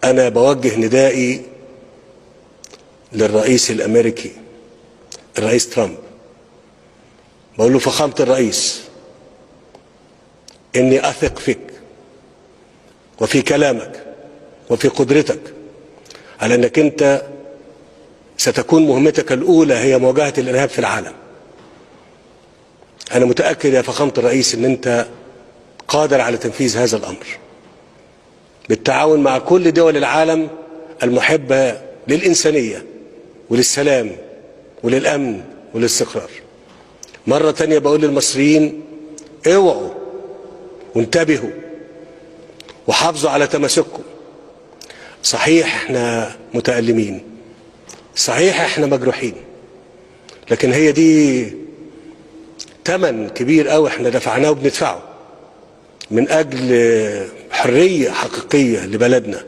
أنا بوجه ندائي للرئيس الأمريكي الرئيس ترامب، بقول له فخامة الرئيس إني أثق فيك وفي كلامك وفي قدرتك على أنك أنت ستكون مهمتك الأولى هي مواجهة الإرهاب في العالم. أنا متأكد يا فخامة الرئيس أن أنت قادر على تنفيذ هذا الأمر بالتعاون مع كل دول العالم المحبة للإنسانية وللسلام وللأمن والاستقرار. مرة تانية بقول للمصريين اوعوا وانتبهوا وحافظوا على تماسككم. صحيح احنا متألمين، صحيح احنا مجروحين، لكن هي دي ثمن كبير قوي احنا دفعناه وبندفعه من اجل حرية حقيقية لبلدنا.